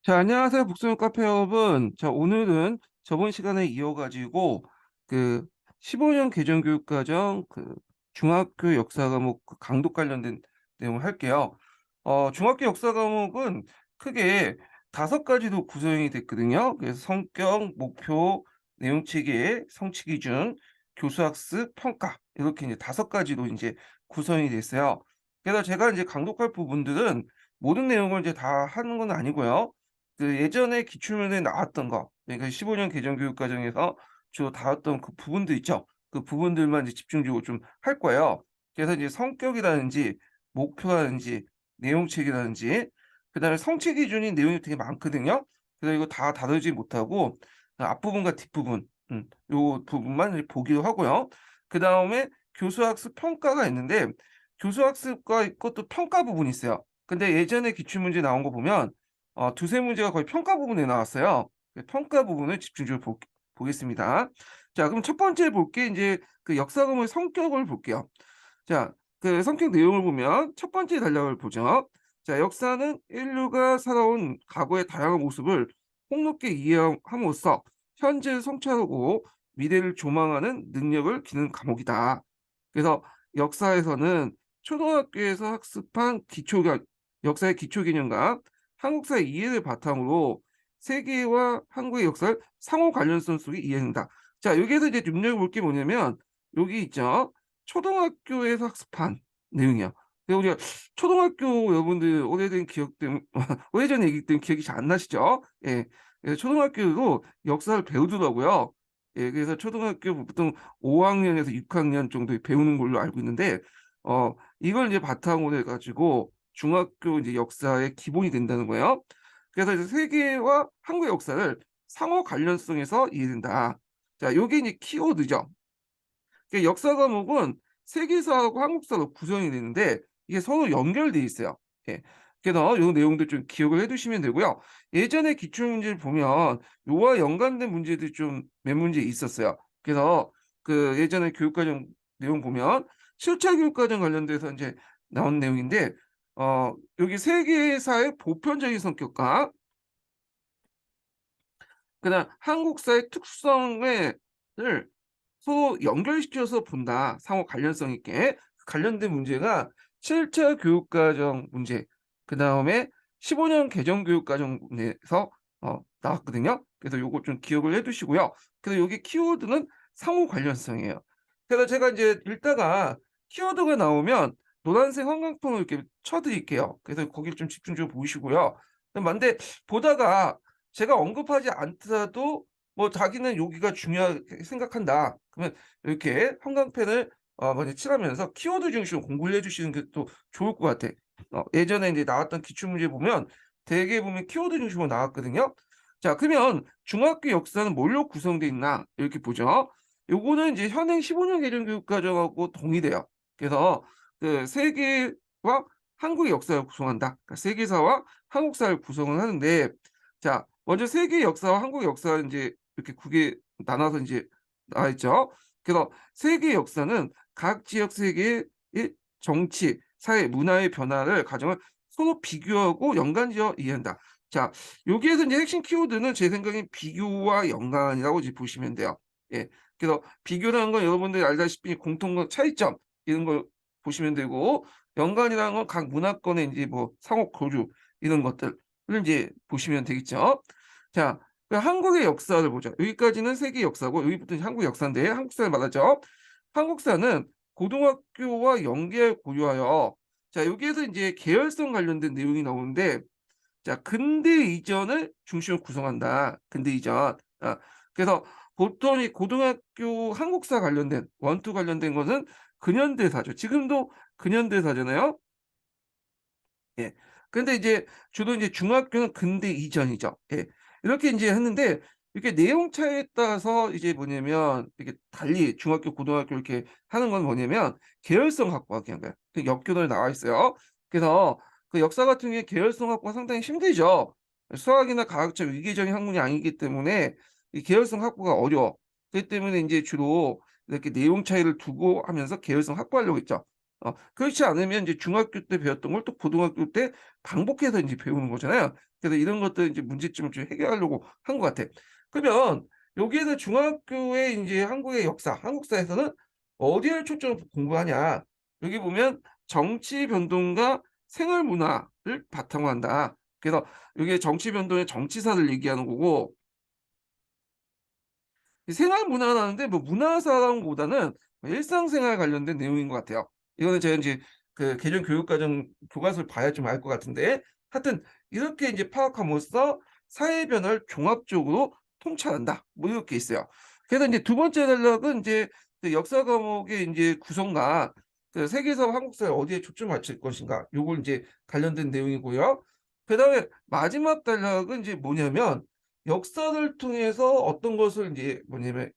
자, 안녕하세요. 북소영 카페 여러분. 자, 오늘은 저번 시간에 이어가지고 그 15년 개정교육과정 중학교 역사 과목 강독 관련된 내용을 할게요. 중학교 역사 과목은 크게 5가지로 구성이 됐거든요. 그래서 성격, 목표, 내용 체계, 성취 기준, 교수 학습, 평가 이렇게 이제 5가지로 이제 구성이 됐어요. 그래서 제가 이제 강독할 부분들은 모든 내용을 이제 다 하는 건 아니고요. 예전에 기출문에 나왔던 거, 그러니까 15년 개정교육과정에서 주로 다뤘던 그 부분들 있죠. 그 부분들만 이제 집중적으로 좀 할 거예요. 그래서 이제 성격이라든지 목표라든지 내용책이라든지 그다음에 성취 기준이 내용이 되게 많거든요. 그래서 이거 다 다루지 못하고 앞부분과 뒷부분, 요 부분만 이제 보기로 하고요. 그다음에 교수학습 평가가 있는데 교수학습과 있고 또 평가 부분이 있어요. 근데 예전에 기출문제 나온 거 보면 두세 문제가 거의 평가 부분에 나왔어요. 평가 부분을 집중적으로 보겠습니다. 자, 그럼 첫 번째 볼 게 이제 그 역사과목의 성격을 볼게요. 자, 그 성격 내용을 보면 첫 번째 단락을 보죠. 자, 역사는 인류가 살아온 과거의 다양한 모습을 폭넓게 이해함으로써 현재를 성찰하고 미래를 조망하는 능력을 기르는 과목이다. 그래서 역사에서는 초등학교에서 학습한 역사의 기초 개념과 한국사의 이해를 바탕으로 세계와 한국의 역사를 상호 관련성 속에 이해한다. 자, 여기에서 이제 눈여겨볼 게 뭐냐면 여기 있죠. 초등학교에서 학습한 내용이야. 근데 우리가 초등학교 여러분들 오래된 기억 때문에 오래전 얘기 때문에 기억이 잘 안 나시죠? 예. 그래서 초등학교도 역사를 배우더라고요. 예, 그래서 초등학교 보통 5학년에서 6학년 정도 배우는 걸로 알고 있는데, 이걸 이제 바탕으로 해가지고 중학교 이제 역사의 기본이 된다는 거예요. 그래서 이제 세계와 한국의 역사를 상호 관련성에서 이해된다. 자, 요게 이제 키워드죠. 역사 과목은 세계사하고 한국사로 구성이 되는데 이게 서로 연결돼 있어요. 예. 그래서 이 내용들 좀 기억을 해두시면 되고요. 예전에 기출문제를 보면 요와 연관된 문제들이 좀 몇 문제 있었어요. 그래서 그 예전에 교육과정 내용 보면 7차 교육과정 관련돼서 이제 나온 내용인데 여기 세계사의 보편적인 성격과 그다음 한국사의 특성을 서로 연결시켜서 본다. 상호 관련성 있게. 관련된 문제가 7차 교육과정 문제, 그다음에 15년 개정교육과정에서 나왔거든요. 그래서 요거 좀 기억을 해 두시고요. 그래서 여기 키워드는 상호 관련성이에요. 그래서 제가 이제 읽다가 키워드가 나오면 노란색 형광펜으로 이렇게 쳐 드릴게요. 그래서 거기를 좀 집중적으로 보시고요. 만데 보다가 제가 언급하지 않더라도 뭐 자기는 여기가 중요하게 생각한다. 그러면 이렇게 형광펜을 먼저 칠하면서 키워드 중심으로 공부를 해주시는 게 또 좋을 것 같아. 예전에 이제 나왔던 기출문제 보면 대개 보면 키워드 중심으로 나왔거든요. 자, 그러면 중학교 역사는 뭘로 구성되어 있나 이렇게 보죠. 요거는 이제 현행 15년 개정교육과정하고 동의돼요. 그래서 그 세계와 한국의 역사를 구성한다. 그러니까 세계사와 한국사를 구성을 하는데, 자, 먼저 세계 역사와 한국 역사를 이제 이렇게 국에 나눠서 이제 나와 있죠. 그래서 세계 역사는 각 지역 세계의 정치, 사회, 문화의 변화를 가정을 서로 비교하고 연관지어 이해한다. 자, 여기에서 이제 핵심 키워드는 제 생각엔 비교와 연관이라고 이제 보시면 돼요. 예. 그래서 비교라는 건 여러분들이 알다시피 공통적 차이점 이런 걸 보시면 되고, 연관이라는 건 각 문화권의 이제 뭐 상호 교류 이런 것들을 이제 보시면 되겠죠. 자, 그 한국의 역사를 보죠. 여기까지는 세계 역사고 여기부터 이제 한국 역사인데 한국사를 말하죠. 한국사는 고등학교와 연계를 고려하여, 자, 여기에서 이제 계열성 관련된 내용이 나오는데, 자, 근대 이전을 중심으로 구성한다. 근대 이전. 그래서 보통 이 고등학교 한국사 관련된 원투 관련된 것은 근현대사죠. 지금도 근현대사잖아요. 예. 근데 이제 주로 이제 중학교는 근대 이전이죠. 예. 이렇게 인제 했는데 이렇게 내용 차이에 따라서 이제 뭐냐면 이렇게 달리 중학교, 고등학교 이렇게 하는 건 뭐냐면 계열성 확보하기 한 거예요. 그 옆교도에 나와 있어요. 그래서 그 역사 같은 경우에 계열성 확보가 상당히 힘들죠. 수학이나 과학적 위계적인 학문이 아니기 때문에 이 계열성 확보가 어려워. 그렇기 때문에 인제 주로 이렇게 내용 차이를 두고 하면서 계열성 확보하려고 했죠. 그렇지 않으면 이제 중학교 때 배웠던 걸 또 고등학교 때 반복해서 이제 배우는 거잖아요. 그래서 이런 것들 이제 문제점을 좀 해결하려고 한 것 같아. 그러면 여기에서 중학교의 이제 한국의 역사, 한국사에서는 어디를 초점으로 공부하냐? 여기 보면 정치 변동과 생활 문화를 바탕으로 한다. 그래서 여기에 정치 변동의 정치사를 얘기하는 거고, 생활 문화라는데 뭐 문화사랑보다는 일상생활 관련된 내용인 것 같아요. 이거는 제가 이제 그 개정 교육과정 교과서를 봐야 좀 알 것 같은데, 하여튼 이렇게 이제 파악함으로써 사회 변화를 종합적으로 통찰한다. 뭐 이렇게 있어요. 그래서 이제 두 번째 단락은 이제 그 역사 과목의 이제 구성과 그 세계사와 한국사를 어디에 초점 맞출 것인가, 요걸 이제 관련된 내용이고요. 그다음에 마지막 단락은 이제 뭐냐면 역사를 통해서 어떤 것을 이제 뭐냐면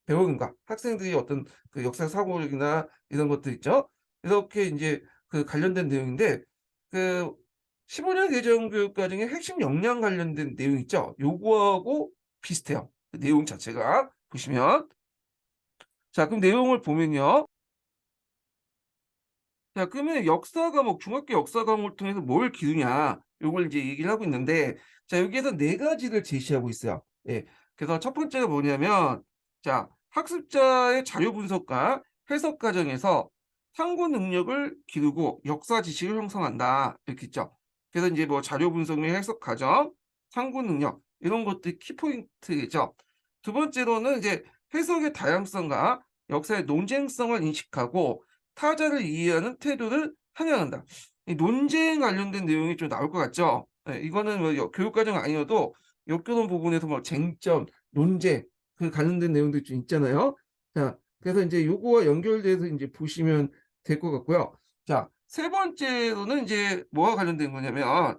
배우는가, 학생들이 어떤 그 역사 사고력이나 이런 것들 있죠. 이렇게 이제 그 관련된 내용인데, 그 15년 개정 교육 과정의 핵심 역량 관련된 내용 있죠. 요거하고 비슷해요. 그 내용 자체가 보시면. 자, 그럼 내용을 보면요. 자, 그러면 역사 과목, 중학교 역사 과목을 통해서 뭘 기르냐, 요걸 이제 얘기를 하고 있는데, 자, 여기에서 네 가지를 제시하고 있어요. 예. 그래서 첫 번째가 뭐냐면, 자, 학습자의 자료 분석과 해석 과정에서 탐구 능력을 기르고 역사 지식을 형성한다. 이렇게 있죠. 그래서 이제 뭐 자료 분석 및 해석 과정, 탐구 능력, 이런 것들이 키포인트겠죠. 두 번째로는 이제 해석의 다양성과 역사의 논쟁성을 인식하고 타자를 이해하는 태도를 항양한다. 이 논쟁 관련된 내용이 좀 나올 것 같죠? 예, 이거는 뭐 교육과정 아니어도 역교론 부분에서 뭐 쟁점, 논쟁, 그 관련된 내용들이 좀 있잖아요. 자, 그래서 이제 요거와 연결돼서 이제 보시면 될 것 같고요. 자, 세 번째로는 이제 뭐와 관련된 거냐면,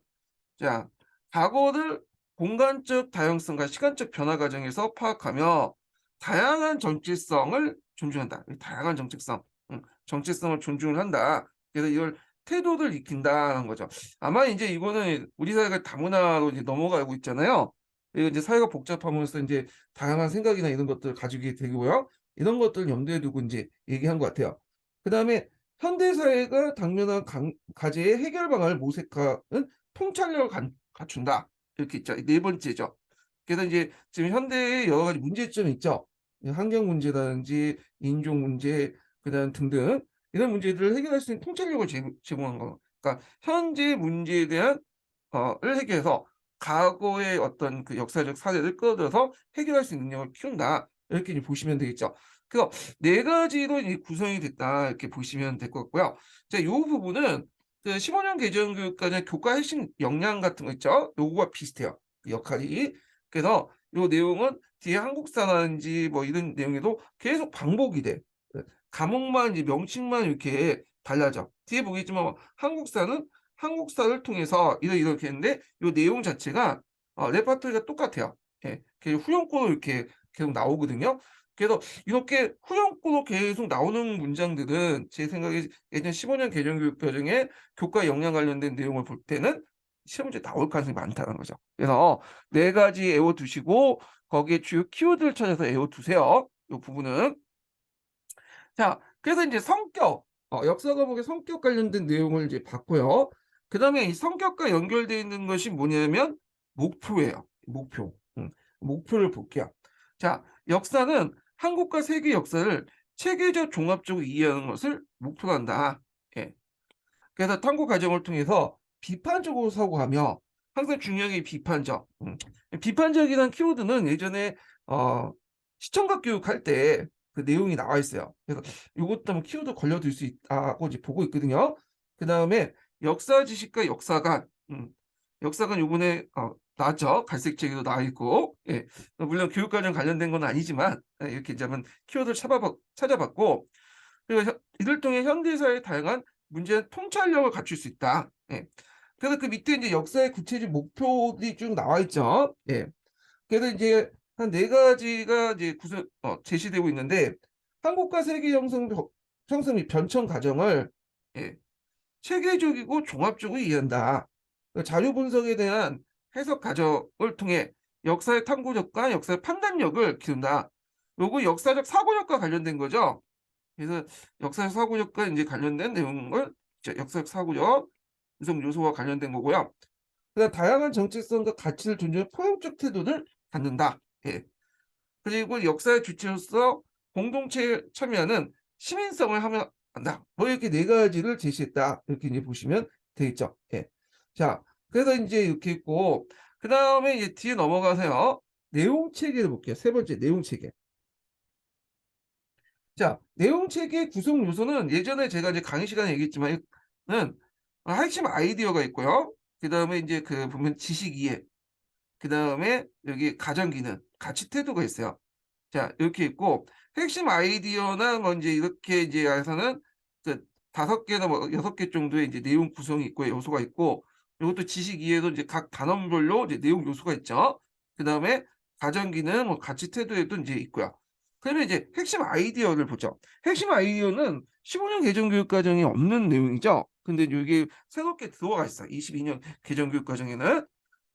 자, 과거를 공간적 다양성과 시간적 변화 과정에서 파악하며 다양한 정체성을 존중한다. 다양한 정체성, 정체성을 존중을 한다. 그래서 이걸 태도를 익힌다는 거죠. 아마 이제 이거는 우리 사회가 다문화로 이제 넘어가고 있잖아요. 이거 이제 사회가 복잡하면서 이제 다양한 생각이나 이런 것들을 가지게 되고요. 이런 것들을 염두에 두고 이제 얘기한 것 같아요. 그 다음에 현대 사회가 당면한 과제의 해결 방안을 모색하는 통찰력을 갖춘다. 이렇게 있죠. 네 번째죠. 그래서 이제 지금 현대의 여러 가지 문제점이 있죠. 환경 문제라든지 인종 문제, 그다음 등등 이런 문제들을 해결할 수 있는 통찰력을 제공한 거. 그러니까 현재 문제에 대한 를 해결해서 과거의 어떤 그 역사적 사례를 끌어들여서 해결할 수 있는 능력을 키운다. 이렇게 이제 보시면 되겠죠. 그래서 네 가지로 이제 구성이 됐다. 이렇게 보시면 될 것 같고요. 자, 이 부분은 그 15년 개정교육과정 교과 핵심 역량 같은 거 있죠. 요거와 비슷해요. 그 역할이. 그래서 요 내용은 뒤에 한국사라든지 뭐 이런 내용에도 계속 반복이 돼. 그 과목만 이제 명칭만 이렇게 달라져. 뒤에 보겠지만 뭐 한국사는 한국사를 통해서 이렇게 했는데 요 내용 자체가 레퍼토리가 똑같아요. 예. 후렴구로 이렇게 계속 나오거든요. 그래서 이렇게 후렴구로 계속 나오는 문장들은 제 생각에 예전 15년 개정교육 과정에 교과 역량 관련된 내용을 볼 때는 시험 문제 나올 가능성이 많다는 거죠. 그래서 네 가지 외워두시고 거기에 주요 키워드를 찾아서 외워두세요. 이 부분은. 자, 그래서 이제 성격, 역사 과목의 성격 관련된 내용을 이제 봤고요. 그 다음에 이 성격과 연결되어 있는 것이 뭐냐면 목표예요. 목표. 목표를 볼게요. 자, 역사는 한국과 세계 역사를 체계적 종합적으로 이해하는 것을 목표로 한다. 예. 그래서 탐구 과정을 통해서 비판적으로 사고하며 항상 중요한 게 비판적. 비판적이라는 키워드는 예전에 어, 시청각 교육할 때 그 내용이 나와 있어요. 그래서 이것도 한번 키워드 걸려둘 수 있다고 이제 보고 있거든요. 그 다음에 역사 지식과 역사관. 역사관 요번에 나왔죠. 갈색 책에도 나와 있고. 예. 물론 교육과정 관련된 건 아니지만 이렇게 이제 한번 키워드를 찾아봤고, 그리고 이를 통해 현대사의 다양한 문제 통찰력을 갖출 수 있다. 예. 그래서 그 밑에 이제 역사의 구체적 목표들이 쭉 나와 있죠. 예. 그래서 이제 한 네 가지가 이제 제시되고 있는데, 한국과 세계 형성 및 변천 과정을 예, 체계적이고 종합적으로 이해한다. 그 자료 분석에 대한 해석 과정을 통해 역사의 탐구력과 역사의 판단력을 기른다. 요거 역사적 사고력과 관련된 거죠. 그래서 역사적 사고력과 이제 관련된 내용을 역사적 사고력 구성 요소와 관련된 거고요. 그다음 다양한 정체성과 가치를 존중하는 포용적 태도를 갖는다. 예. 그리고 역사의 주체로서 공동체에 참여하는 시민성을 하면 한다. 뭐 이렇게 네 가지를 제시했다. 이렇게 이제 보시면 되겠죠. 예. 자, 그래서 이제 이렇게 있고, 그 다음에 이제 뒤에 넘어가서요. 내용 체계를 볼게요. 세 번째 내용 체계. 자, 내용 체계 구성 요소는 예전에 제가 이제 강의 시간에 얘기했지만은 핵심 아이디어가 있고요. 그 다음에 이제 그 보면 지식 이해, 그 다음에 여기 가정 기능, 가치 태도가 있어요. 자, 이렇게 있고, 핵심 아이디어나 뭐 이제 이렇게 이제 해서는 그 5개나 뭐 6개 정도의 이제 내용 구성이 있고 요소가 있고, 이것도 지식 이해도 이제 각 단원별로 이제 내용 요소가 있죠. 그 다음에 가정 기능, 뭐 가치 태도에도 이제 있고요. 그러면 이제 핵심 아이디어를 보죠. 핵심 아이디어는 15년 개정교육과정에 없는 내용이죠. 근데 이게 새롭게 들어가 있어요. 22년 개정교육과정에는.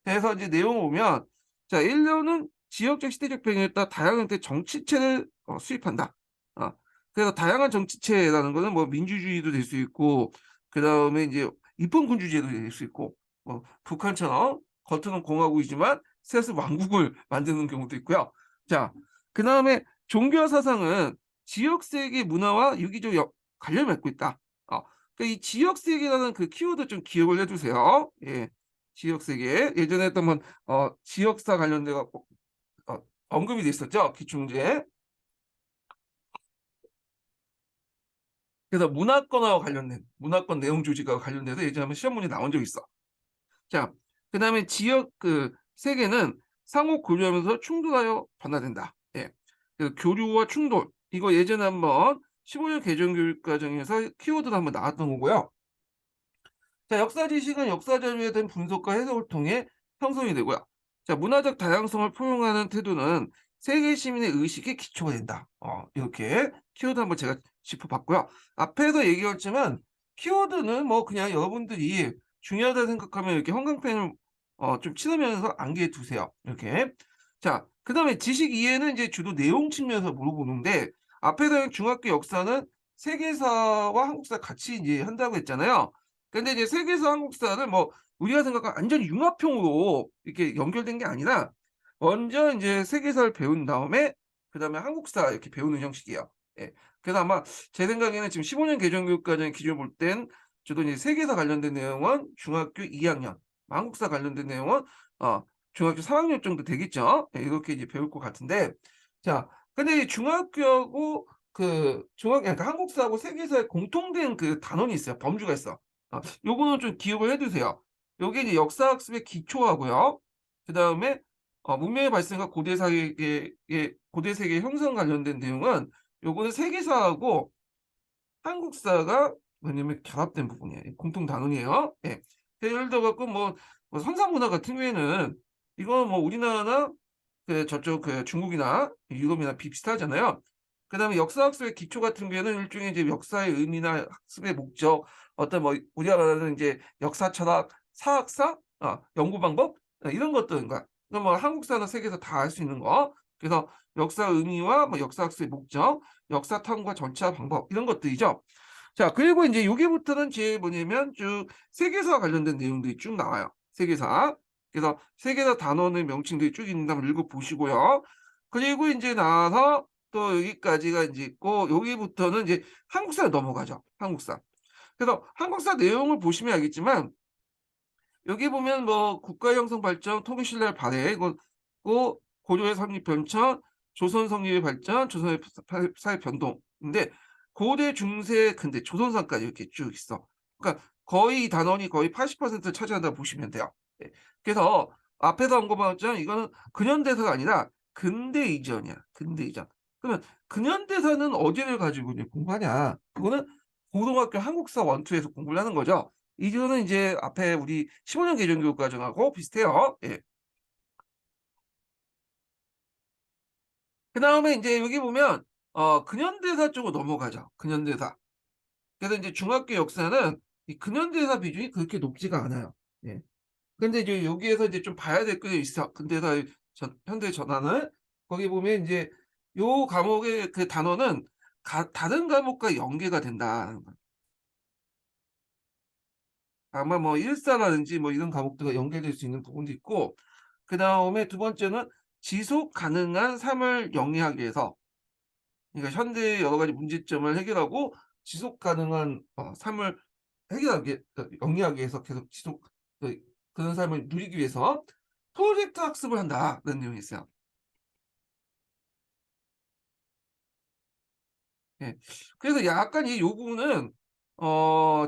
그래서 이제 내용을 보면, 자, 1년은 지역적 시대적 배경에 따라 다양한 형태의 정치체를 수립한다. 어, 그래서 다양한 정치체라는 거는 뭐 민주주의도 될 수 있고, 그 다음에 이제 입헌군주제도 될 수 있고, 뭐 북한처럼 겉으로는 공화국이지만 세상 왕국을 만드는 경우도 있고요. 자, 그 다음에 종교 사상은 지역 세계 문화와 유기적 관련을 맺고 있다. 그러니까 이 지역 세계라는 그 키워드 좀 기억을 해두세요. 예. 지역 세계 예전에 했던 지역사 관련돼 갖고 언급이 됐었죠. 기출문제. 그래서 문화권하고 관련된 문화권 내용 조직과 관련돼서 예전에 한번 시험 문제 나온 적 있어. 자, 그다음에 지역 그 세계는 상호 교류하면서 충돌하여 변화된다. 예. 그래서 교류와 충돌 이거 예전에 한번 15년 개정 교육 과정에서 키워드로 한번 나왔던 거고요. 자, 역사 지식은 역사 자료에 대한 분석과 해석을 통해 형성이 되고요. 자, 문화적 다양성을 포용하는 태도는 세계 시민의 의식에 기초가 된다. 이렇게 키워드 한번 제가 짚어봤고요. 앞에서 얘기했지만 키워드는 뭐 그냥 여러분들이 중요하다 생각하면 이렇게 형광펜을 좀 칠하면서 암기해 두세요. 이렇게. 자, 그다음에 지식 이해는 이제 주로 내용 측면에서 물어보는데 앞에서 중학교 역사는 세계사와 한국사 같이 이제 한다고 했잖아요. 근데 이제 세계사 한국사를 뭐 우리가 생각한 완전 융합형으로 이렇게 연결된 게 아니라 먼저 이제 세계사를 배운 다음에 그다음에 한국사 이렇게 배우는 형식이에요. 예. 그래서 아마 제 생각에는 지금 15년 개정교육과정 기준을 볼 땐 저도 이제 세계사 관련된 내용은 중학교 2학년, 한국사 관련된 내용은 중학교 3학년 정도 되겠죠. 예, 이렇게 이제 배울 것 같은데 자, 근데 이 중학교하고 그러니까 한국사하고 세계사의 공통된 그 단원이 있어요. 범주가 있어. 요거는 좀 기억을 해두세요. 요게 이제 역사학습의 기초하고요. 그 다음에 문명의 발생과 고대 세계 형성 관련된 내용은 요거는 세계사하고 한국사가 뭐냐면 결합된 부분이에요. 공통 단원이에요. 예. 예를 들어 갖고 뭐 선사문화 같은 경우에는 이거 뭐 우리나라나 저쪽 중국이나 유럽이나 비슷하잖아요. 그다음에 역사학습의 기초 같은 경우에는 일종의 이제 역사의 의미나 학습의 목적, 어떤 뭐 우리가 말하는 이제 역사 철학, 사학사, 연구 방법 이런 것들인가. 뭐 한국사나 세계에서 다 알 수 있는 거. 그래서 역사 의미와 뭐 역사학습의 목적, 역사 탐구와 절차 방법 이런 것들이죠. 자, 그리고 이제 여기부터는 제 뭐냐면 쭉 세계사와 관련된 내용들이 쭉 나와요. 세계사. 그래서 세계사 단원의 명칭들이 쭉 있는데 한번 읽어보시고요. 그리고 이제 나와서 또 여기까지가 이제 있고 여기부터는 이제 한국사로 넘어가죠. 한국사. 그래서 한국사 내용을 보시면 알겠지만 여기 보면 뭐 국가 형성 발전, 통일신라 발해 이거 고려의 성립 변천, 조선 성립의 발전, 조선의 사회 변동인데 고대 중세 근대 조선상까지 이렇게 쭉 있어. 그러니까 거의 이 단원이 거의 80%를 차지한다고 보시면 돼요. 예. 그래서 앞에서 언급한 이거는 근현대사가 아니라 근대 이전이야. 근대 이전. 그러면 근현대사는 어디를 가지고 이제 공부하냐? 그거는 고등학교 한국사 원투에서 공부를 하는 거죠. 이거는 이제 앞에 우리 15년 개정교육 과정하고 비슷해요. 예. 그다음에 이제 여기 보면 근현대사 쪽으로 넘어가죠. 근현대사. 그래서 이제 중학교 역사는 이 근현대사 비중이 그렇게 높지가 않아요. 예. 근데 이제 여기에서 이제 좀 봐야 될 게 있어. 현대 전환을 거기 보면 이제 요 과목의 그 단원은 다른 과목과 연계가 된다는 거예요. 아마 뭐 일사라든지 뭐 이런 과목들과 연계될 수 있는 부분도 있고, 그다음에 두 번째는 지속 가능한 삶을 영위하기 위해서, 그러니까 현대의 여러 가지 문제점을 해결하고 지속 가능한 삶을 해결하기 영위하기 위해서 계속 지속 그런 삶을 누리기 위해서 프로젝트 학습을 한다는 내용이 있어요. 예. 그래서 약간 이 요구는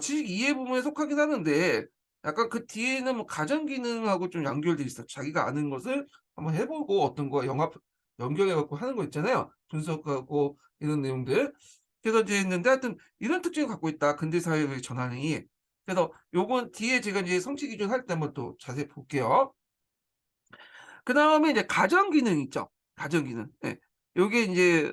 지식 이해 부분에 속하긴 하는데, 약간 그 뒤에는 뭐 가정 기능하고 좀 연결돼 있어. 자기가 아는 것을 한번 해 보고 어떤 거 영합 연결해 갖고 하는 거 있잖아요. 분석하고 이런 내용들. 그래서 이제 했는데, 하여튼 이런 특징을 갖고 있다, 근대 사회의 전환이. 그래서 요건 뒤에 제가 이제 성취 기준 할 때 한번 또 자세히 볼게요. 그다음에 이제 가정 기능 있죠. 가정 기능. 예. 요게 인제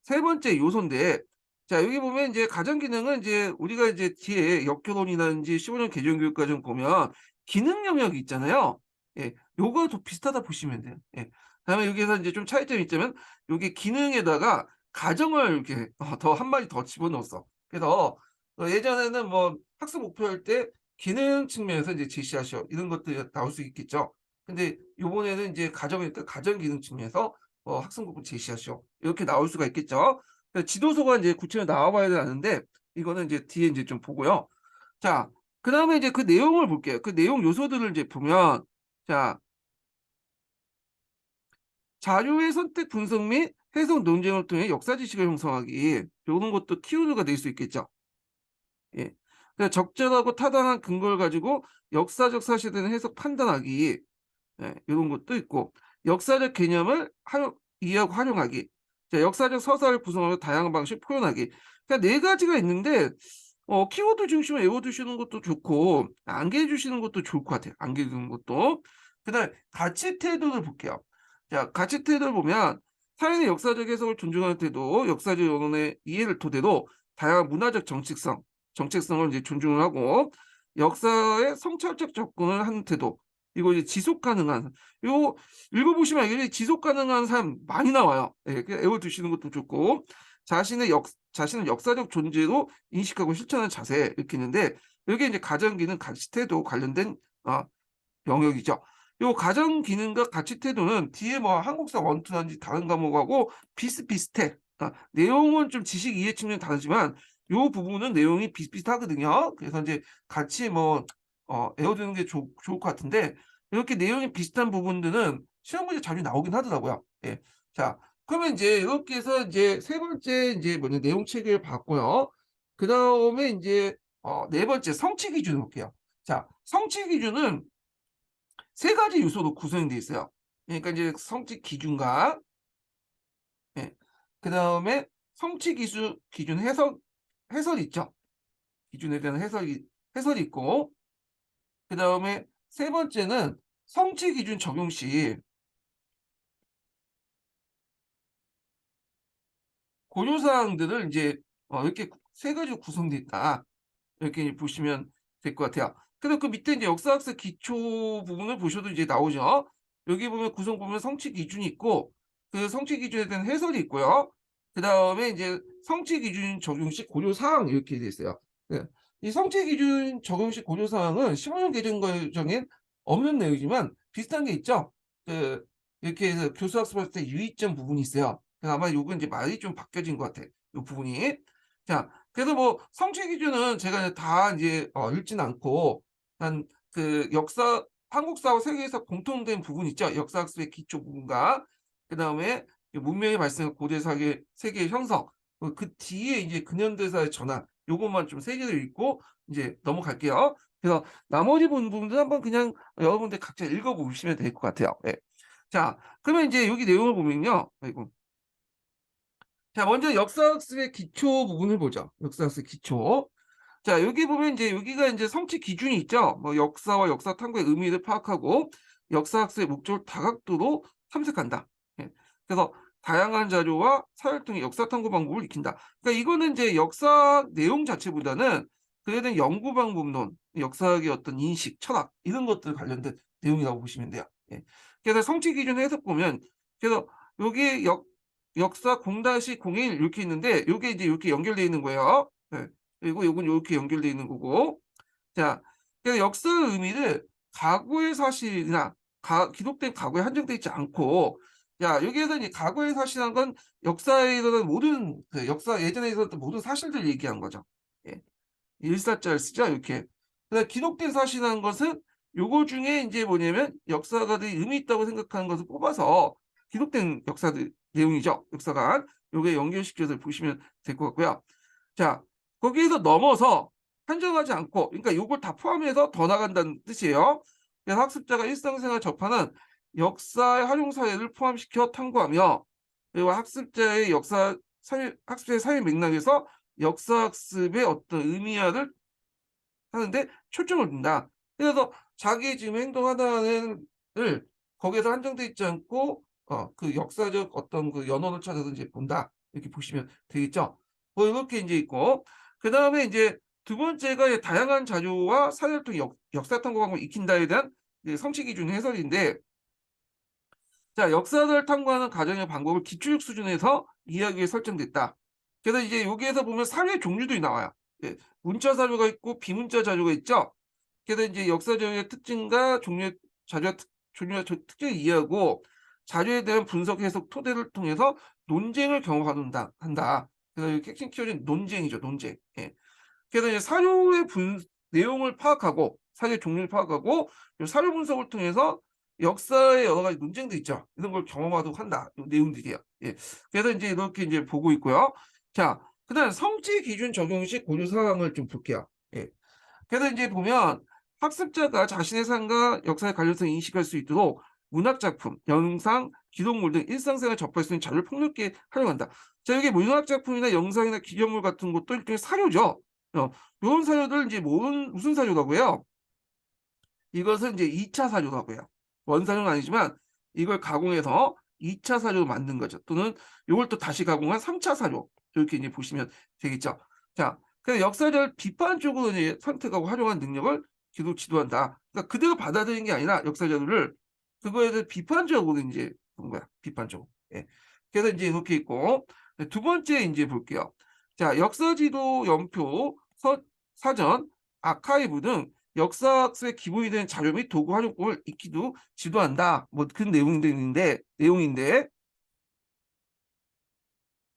세 번째 요소인데, 자 여기 보면 인제 가정 기능은 인제 우리가 이제 뒤에 역교론이라든지 15년 개정 교육 과정 보면 기능 영역이 있잖아요. 예. 요거 도 비슷하다 보시면 돼요. 예. 그다음에 여기에서 인제 좀 차이점이 있자면, 요게 기능에다가 가정을 이렇게 더 한 마디 더 집어넣었어. 그래서 예전에는 뭐 학습 목표할 때 기능 측면에서 이제 제시하시오, 이런 것들이 나올 수 있겠죠. 근데 요번에는 인제 가정이니까 가정 기능 측면에서 학습목표 제시하시오, 이렇게 나올 수가 있겠죠. 그래서 지도서가 인제 구체적으로 나와 봐야 되는데, 이거는 인제 뒤에 인제 좀 보고요. 자, 그다음에 이제 그 내용을 볼게요. 그 내용 요소들을 이제 보면, 자 자료의 선택 분석 및 해석 논쟁을 통해 역사 지식을 형성하기, 요런 것도 키워드가 될 수 있겠죠. 예. 그러니까 적절하고 타당한 근거를 가지고 역사적 사실에 대한 해석 판단하기. 예, 요런 것도 있고, 역사적 개념을 이해하고 활용하기. 자, 역사적 서사를 구성하고 다양한 방식 표현하기. 그러니까 네 가지가 있는데, 키워드 중심으로 외워 두시는 것도 좋고 암기해 주시는 것도 좋을 것 같아요, 암기해 두는 것도. 그다음에 가치 태도를 볼게요. 자, 가치 태도를 보면 타인의 역사적 해석을 존중하는 태도, 역사적 여론의 이해를 토대로 다양한 문화적 정책성을 이제 존중을 하고, 역사에 성찰적 접근을 하는 태도. 이거 이제 지속 가능한, 요 읽어 보시면 알겠지만 지속 가능한 삶 많이 나와요. 예. 그냥 외워 두시는 것도 좋고, 자신을 역사적 존재로 인식하고 실천하는 자세, 이렇게 있는데, 이게 이제 가정 기능, 가치 태도 관련된 어 영역이죠. 요 가정 기능과 가치 태도는 뒤에 뭐 한국사 원투라든지 다른 과목하고 비슷비슷해. 내용은 좀 지식 이해 측면이 다르지만 요 부분은 내용이 비슷비슷하거든요. 그래서 인제 같이 뭐 외워두는 게 좋을 것 같은데, 이렇게 내용이 비슷한 부분들은 시험 문제 자주 나오긴 하더라고요. 예. 자, 그러면 인제 이렇게 해서 인제 세 번째 인제 뭐냐 내용 체계를 봤고요. 그다음에 인제 네 번째 성취 기준을 볼게요. 자, 성취 기준은 세 가지 요소로 구성이 돼 있어요. 그러니까 이제 성취 기준과, 예, 그다음에 성취 기준 해설 있죠. 기준에 대한 해설이 있고, 그다음에 세 번째는 성취 기준 적용 시 고려 사항들을 인제 이렇게 세 가지로 구성돼 있다, 이렇게 보시면 될 것 같아요. 그래서 그 밑에 이제 역사학습 기초 부분을 보셔도 이제 나오죠. 여기 보면 구성 보면 성취 기준이 있고, 그 성취 기준에 대한 해설이 있고요. 그다음에 이제 성취 기준 적용 시 고려 사항, 이렇게 돼 있어요. 예. 이 성취 기준 적용 시 고려 사항은 15년 개정 과정엔 없는 내용이지만 비슷한 게 있죠. 그 이렇게 해서 교수 학습할 때 유의점 부분이 있어요. 그래서 아마 요건 이제 말이 좀 바뀌어진 것 같아, 요 부분이. 자, 그래서 뭐 성취 기준은 제가 이제 다 인제 읽진 않고, 한 그 한국사와 세계에서 공통된 부분 있죠. 역사학습의 기초 부분과, 그다음에 이 문명의 발생, 고대 세계의 형성, 그 뒤에 이제 근현대사의 전환, 요것만 좀 세 개를 읽고 이제 넘어갈게요. 그래서 나머지 부분들은 한번 그냥 여러분들 각자 읽어 보시면 될 것 같아요. 예. 자, 그러면 인제 여기 내용을 보면요. 아이고. 자, 먼저 역사학습의 기초 부분을 보죠. 역사학습 기초. 자, 여기 보면 이제 여기가 이제 성취 기준이 있죠. 뭐 역사와 역사 탐구의 의미를 파악하고 역사학습의 목적을 다각도로 탐색한다. 예. 그래서 다양한 자료와 사회를 통해 역사 탐구 방법을 익힌다. 그러니까 이거는 이제 역사 내용 자체보다는 그에 연구 방법론, 역사학의 어떤 인식, 철학, 이런 것들 관련된 내용이라고 보시면 돼요. 예. 그래서 성취 기준 해석 보면, 그래서 여기 역사 0-01 이렇게 있는데 요게 이제 이렇게 연결되어 있는 거예요. 네. 그리고 요건 이렇게 연결되어 있는 거고. 자, 그래서 역사의 의미를 과거의 사실이나 기록된 과거에 한정되어 있지 않고, 자, 여기에서 이제 과거의 사실이란 건 역사에 있었던 모든 역사 예전에 있었던 모든 사실들 얘기한 거죠. 예. 일사자를 쓰죠, 이렇게. 그래서 기록된 사실이라는 것은 요거 중에 이제 뭐냐면 역사가들이 의미 있다고 생각하는 것을 뽑아서 기록된 역사들 내용이죠. 역사관. 요게 연결시켜서 보시면 될 것 같고요. 자, 거기에서 넘어서 한정하지 않고, 그러니까 요걸 다 포함해서 더 나간다는 뜻이에요. 그래서 학습자가 일상생활 접하는 역사의 활용 사례를 포함시켜 탐구하며, 그리고 학습자의 학습자의 사회 맥락에서 역사학습의 어떤 의미화를 하는데 초점을 둔다. 그래서 자기 지금 행동 하나를 거기에서 한정돼 있지 않고 그 역사적 어떤 그 연원을 찾아서 이제 본다. 이렇게 보시면 되겠죠. 뭐 이렇게 이제 있고, 그 다음에 이제 두 번째가 다양한 자료와 사례를 통해 역사 탐구 방법을 익힌다에 대한 성취 기준 해설인데, 자, 역사를 탐구하는 과정의 방법을 기출육 수준에서 이야기에 설정됐다. 그래서 이제 여기에서 보면 사회 종류들이 나와요. 예, 문자 자료가 있고 비문자 자료가 있죠. 그래서 이제 역사 자료의 특징과 종류와 특징을 이해하고 자료에 대한 분석 해석 토대를 통해서 논쟁을 한다. 그래서 이 핵심 키워드는 논쟁이죠, 논쟁. 예. 그래서 이제 사료의 내용을 파악하고 사료 종류를 파악하고 사료 분석을 통해서 역사의 여러 가지 논쟁도 있죠. 이런 걸 경험하도록 한다. 이 내용들이에요. 예. 그래서 이제 이렇게 이제 보고 있고요. 자, 그다음 성취 기준 적용 시 고려 사항을 좀 볼게요. 예. 그래서 이제 보면 학습자가 자신의 삶과 역사의 관련성을 인식할 수 있도록 문학 작품, 영상, 기록물 등 일상생활 접할 수 있는 자료를 폭넓게 활용한다. 자, 여기 문학 작품이나 영상이나 기록물 같은 것도 일종의 사료죠. 이런 사료들 이제 무슨 사료라고요? 이것은 이제 2차 사료라고요. 원사료는 아니지만 이걸 가공해서 2차 사료로 만든 거죠. 또는 이걸 또 다시 가공한 3차 사료. 이렇게 이제 보시면 되겠죠. 자, 그래서 역사를 비판적으로 이제 선택하고 활용한 능력을 지도한다. 그러니까 그대로 받아들이는 게 아니라 역사 자료를 그거에 대해 비판적으로 이제 본 거야. 비판적으로. 예. 그래서 이제 이렇게 있고, 두 번째 이제 볼게요. 자, 역사지도, 연표, 사전, 아카이브 등 역사학습의 기본이 되는 자료 및 도구 활용법을 익히도 지도한다. 뭐 그 내용인데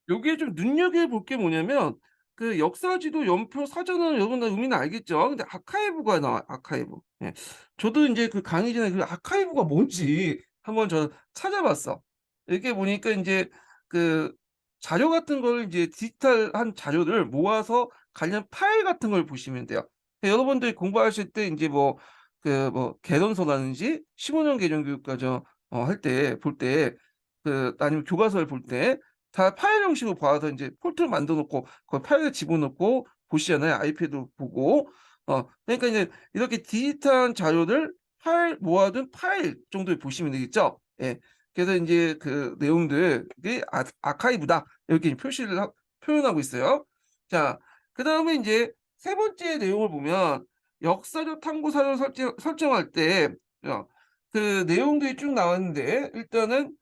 여기에 좀 눈여겨볼 게 뭐냐면 그 역사지도 연표 사전은 여러분 다 의미는 알겠죠? 근데 아카이브가 나와 아카이브. 예. 저도 이제 그 강의 전에 그 아카이브가 뭔지 한번 저 찾아봤어. 이렇게 보니까 이제 그 자료 같은 걸 이제 디지털한 자료를 모아서 관련 파일 같은 걸 보시면 돼요. 여러분들이 공부하실 때 이제 뭐 그 뭐 개론서라든지 15년 개정교육과정 할 때 볼 때 그 아니면 교과서를 볼때 다 파일 형식으로 봐서 이제 폴더를 만들어 놓고 그 파일에 집어넣고 보시잖아요. 아이패드로 보고. 그러니까 이제 이렇게 디지털한 자료를 모아둔 파일 정도에 보시면 되겠죠. 예. 그래서 이제 그 내용들이 아카이브다. 이렇게 표현하고 있어요. 자, 그다음에 이제 세 번째 내용을 보면 역사적 탐구 사료를 설정할 때 그 내용들이 쭉 나왔는데 일단은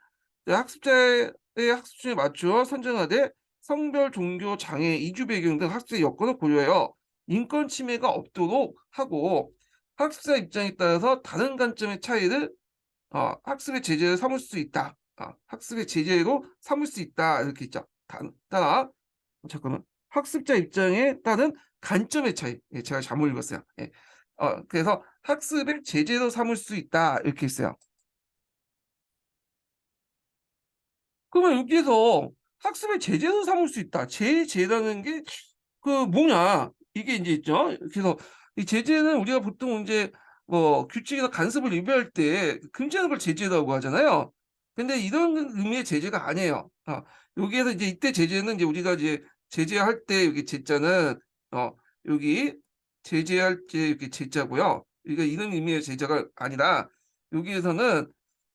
학습자의 학습 수준에 맞추어 선정하되 성별, 종교, 장애, 이주 배경 등 학습의 여건을 고려하여 인권 침해가 없도록 하고 학습자 입장에 따라서 다른 관점의 차이를 학습의 제재로 삼을 수 있다. 학습의 제재로 삼을 수 있다. 이렇게 있죠. 따라 잠깐만. 학습자 입장에 따른 관점의 차이. 예, 제가 잘못 읽었어요. 예. 그래서 학습의 제재로 삼을 수 있다. 이렇게 있어요. 그러면 여기에서 학습의 제재로 삼을 수 있다. 제재라는 게 그 뭐냐? 이게 이제 있죠. 그래서 이 제재는 우리가 보통 이제 뭐 규칙이나 간섭을 위배할 때 금지하는 걸 제재라고 하잖아요. 근데 이런 의미의 제재가 아니에요. 여기에서 이제 이때 제재는 이제 우리가 이제 제재할 때 여기 제자는 여기 제재할 때 이렇게 제자고요. 그러니까 이런 의미의 제재가 아니라 여기에서는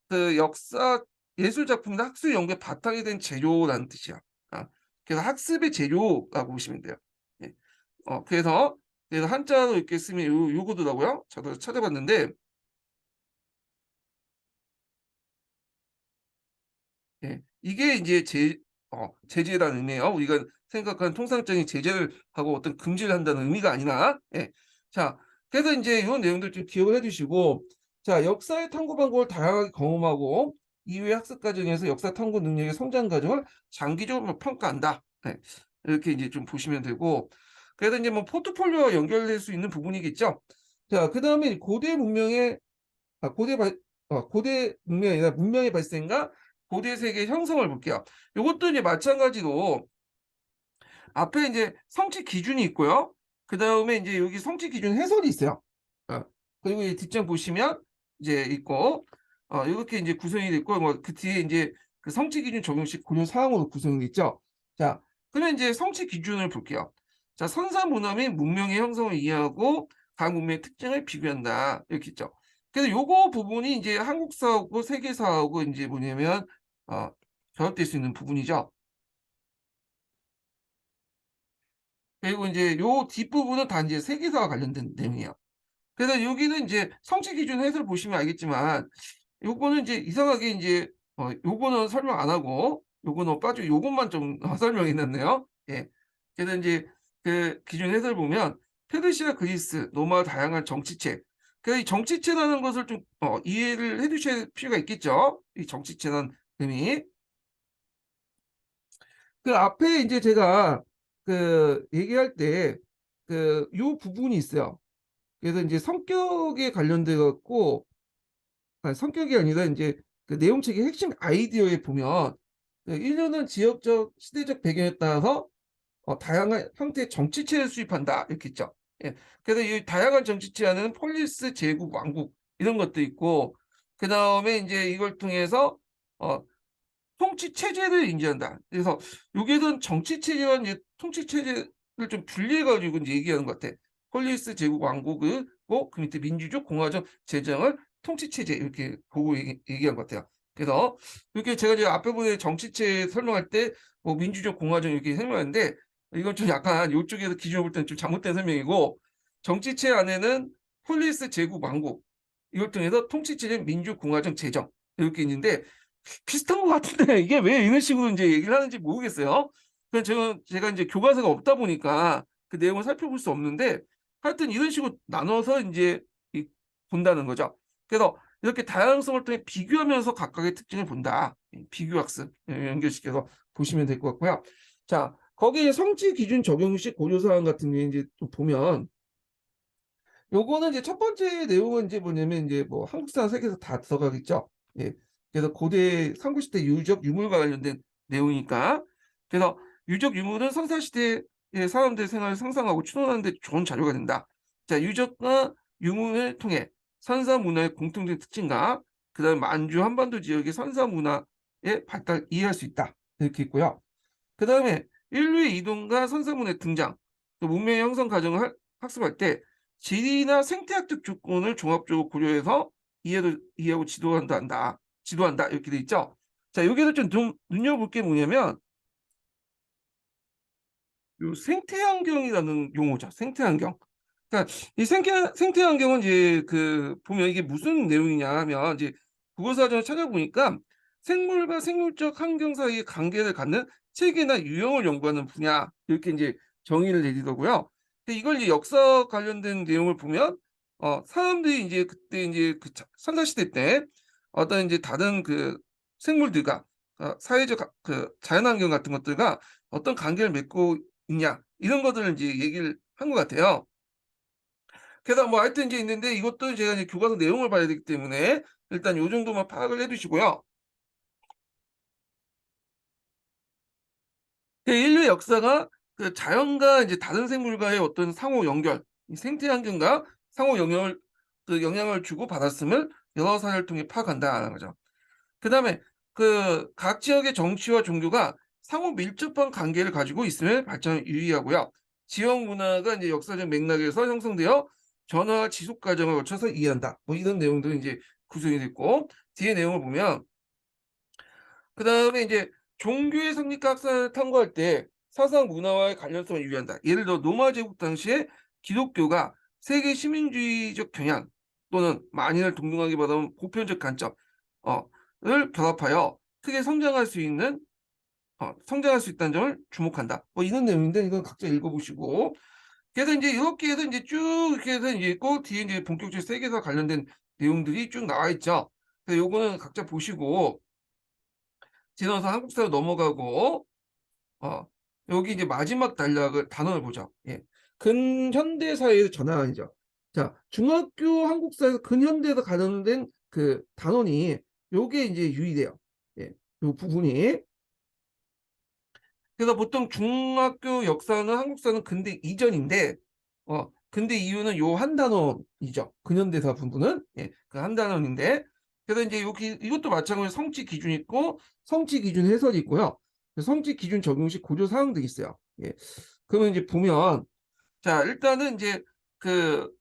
그 역사 예술 작품이나 학술 연구의 바탕이 된 재료라는 뜻이야. 그래서 학습의 재료라고 보시면 돼요. 예. 그래서 한자로 이렇게 쓰면 요거더라고요. 저도 찾아봤는데, 예. 이게 이제 제재라는 의미예요. 우리가 생각하는 통상적인 제재를 하고 어떤 금지를 한다는 의미가 아니라, 예. 자, 그래서 이제 이런 내용들 좀 기억을 해두시고, 자, 역사의 탐구 방법을 다양하게 경험하고 이후의 학습 과정에서 역사 탐구 능력의 성장 과정을 장기적으로 평가한다. 예. 이렇게 이제 좀 보시면 되고, 그래서 이제 뭐 포트폴리오와 연결될 수 있는 부분이겠죠. 자, 그 다음에 고대 문명의 고대 문명이 아니라 문명의 발생과 고대 세계의 형성을 볼게요. 이것도 이제 마찬가지로 앞에 이제 성취 기준이 있고요. 그 다음에 이제 여기 성취 기준 해설이 있어요. 그리고 이 뒷장 보시면 이제 있고, 이렇게 이제 구성이 됐고, 뭐 그 뒤에 이제 그 성취 기준 적용식 고려 사항으로 구성이 있죠. 자, 그러면 이제 성취 기준을 볼게요. 자, 선사 문화 및 문명의 형성을 이해하고 각 문명의 특징을 비교한다. 이렇게 있죠. 그래서 요거 부분이 이제 한국사하고 세계사하고 이제 뭐냐면, 결합될 수 있는 부분이죠. 그리고 이제 요 뒷부분은 다 이제 세계사와 관련된 내용이에요. 그래서 여기는 이제 성취 기준 해설 보시면 알겠지만, 요거는 이제 이상하게 이제, 요거는 설명 안 하고, 요거는 빠지고 요것만 좀 설명해 놨네요. 예. 그래서 이제 그 기준 해설 보면, 페르시아, 그리스, 로마 다양한 정치체. 그래서 이 정치체라는 것을 좀, 이해를 해 두셔야 필요가 있겠죠. 이 정치체라는 의미. 그 앞에 이제 제가 그 얘기할 때 그 요 부분이 있어요. 그래서 이제 성격에 관련돼 갖고, 아니, 성격이 아니라 이제 그 내용책의 핵심 아이디어에 보면, 그 인류는 지역적 시대적 배경에 따라서 다양한 형태의 정치체를 수립한다 이렇게 있죠. 예. 그래서 이 다양한 정치체 안에는 폴리스, 제국, 왕국 이런 것도 있고, 그 다음에 이제 이걸 통해서 어, 통치 체제를 인지한다. 그래서 여기에는 정치 체제와 이제 통치 체제를 좀 분리해 가지고 이제 얘기하는 것 같아. 폴리스 제국 왕국을 그 밑에 민주주의 공화적 재정을 통치 체제 이렇게 보고 얘기한 것 같아요. 그래서 이렇게 제가 이제 앞에 부분에 정치체 설명할 때 뭐 민주적 공화적 이렇게 설명하는데, 이건 좀 약간 이쪽에서 기준을 볼 때는 좀 잘못된 설명이고, 정치체 안에는 폴리스 제국 왕국 이걸 통해서 통치 체제 민주 공화적 재정 이렇게 있는데, 비슷한 것 같은데 이게 왜 이런 식으로 이제 얘기를 하는지 모르겠어요. 그냥 제가 이제 교과서가 없다 보니까 그 내용을 살펴볼 수 없는데, 하여튼 이런 식으로 나눠서 이제 본다는 거죠. 그래서 이렇게 다양성을 통해 비교하면서 각각의 특징을 본다. 비교학습 연결시켜서 보시면 될 것 같고요. 자, 거기에 성취 기준 적용식 고려사항 같은 게 이제 또 보면, 요거는 이제 첫 번째 내용은 이제 뭐냐면 이제 뭐 한국사 세계에서 다 들어가겠죠. 예. 그래서 고대 삼국시대 유적 유물과 관련된 내용이니까. 그래서 유적 유물은 선사시대의 사람들의 생활을 상상하고 추론하는 데 좋은 자료가 된다. 자, 유적과 유물을 통해 선사 문화의 공통된 특징과 그다음에 만주 한반도 지역의 선사 문화의 발달 이해할 수 있다. 이렇게 있고요. 그다음에 인류의 이동과 선사 문화의 등장, 또 문명의 형성 과정을 학습할 때 지리나 생태학적 조건을 종합적으로 고려해서 이해하고 지도한다 이렇게 돼 있죠. 자, 여기서 좀 눈여볼 게 뭐냐면, 요 생태환경이라는 용어죠. 생태환경. 그러니까 이 생태환경은 이제 그 보면 이게 무슨 내용이냐 하면, 이제 국어사전을 찾아보니까 생물과 생물적 환경 사이의 관계를 갖는 체계나 유형을 연구하는 분야 이렇게 이제 정의를 내리더라고요. 근데 이걸 이제 역사 관련된 내용을 보면, 사람들이 이제 그때 이제 그 선사시대 때 어떤 이제 다른 그 생물들과 사회적 그 자연환경 같은 것들과 어떤 관계를 맺고 있냐 이런 것들을 이제 얘기를 한 것 같아요. 그래서 뭐 하여튼 이제 있는데, 이것도 제가 이제 교과서 내용을 봐야 되기 때문에 일단 요 정도만 파악을 해두시고요. 그 인류의 역사가 그 자연과 이제 다른 생물과의 어떤 상호 연결, 이 생태 환경과 상호 영향을 그 영향을 주고 받았음을 여러 사례를 통해 파악한다는 거죠. 그다음에 그 각 지역의 정치와 종교가 상호 밀접한 관계를 가지고 있음을 발전을 유의하고요. 지역 문화가 이제 역사적 맥락에서 형성되어 전화 지속 과정을 거쳐서 이해한다. 뭐 이런 내용들이 이제 구성이 됐고, 뒤에 내용을 보면 그다음에 이제 종교의 성립과 학살을 탐구할 때 사상 문화와의 관련성을 유의한다. 예를 들어 로마 제국 당시에 기독교가 세계 시민주의적 경향 또는 만인을 동등하게 바라보는 보편적 관점 을 결합하여 크게 성장할 수 있는 성장할 수 있다는 점을 주목한다. 뭐 이런 내용인데 이건 각자 읽어보시고. 그래서 이제 이렇게 해서 이제 쭉 이렇게 해서 이제 있고 뒤에 이제 본격적인 세계사 관련된 내용들이 쭉 나와 있죠. 그래서 요거는 각자 보시고 지나서 한국사로 넘어가고 어, 여기 이제 마지막 단원을 보죠. 예. 근현대 사회의 전환이죠. 자, 중학교 한국사에서 근현대에서 관련된 그 단원이 요게 이제 유의돼요. 예. 요 부분이. 그래서 보통 중학교 역사는 한국사는 근대 이전인데 근대 이후는 요 한 단원이죠. 근현대사 부분은 예, 그 한 단원인데 그래서 이제 여기 이것도 마찬가지로 성취 기준 있고 성취 기준 해설이 있고요. 성취 기준 적용식 고조 사항들이 있어요. 예. 그러면 이제 보면 자 일단은 이제 그